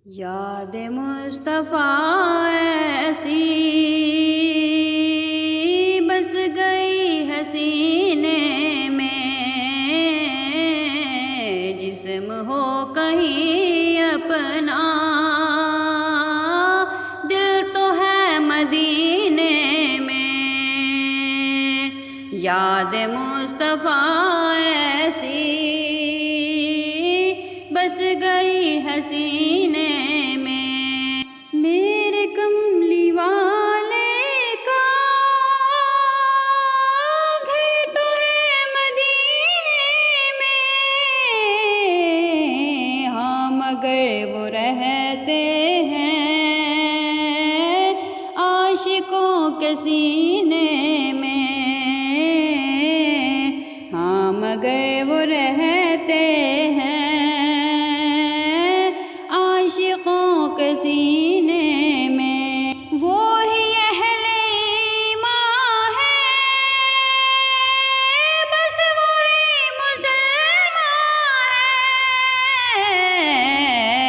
یاد مصطفیٰ ایسی بس گئی ہے سینے میں، جسم ہو کہیں اپنا دل تو ہے مدینے میں۔ یاد مصطفیٰ ایسی بس گئی ہے سینے میں، میرے کملی والے کا گھر تو ہے مدینے میں، ہاں مگر وہ رہتے ہیں عاشقوں کے سینے میں، ہاں مگر وہ رہتے ہیں عاشقوں کے سینے میں۔ وہی اہل ایمان ہے، بس وہی مسلمان ہے،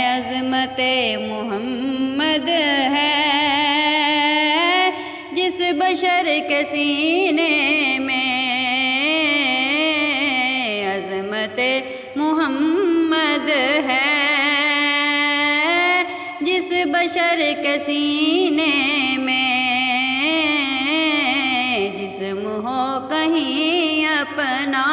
عظمت محمد ہے جس بشر کے سینے میں، عظمت محمد ہے جس بشر کے سینے میں، جسم ہو کہیں اپنا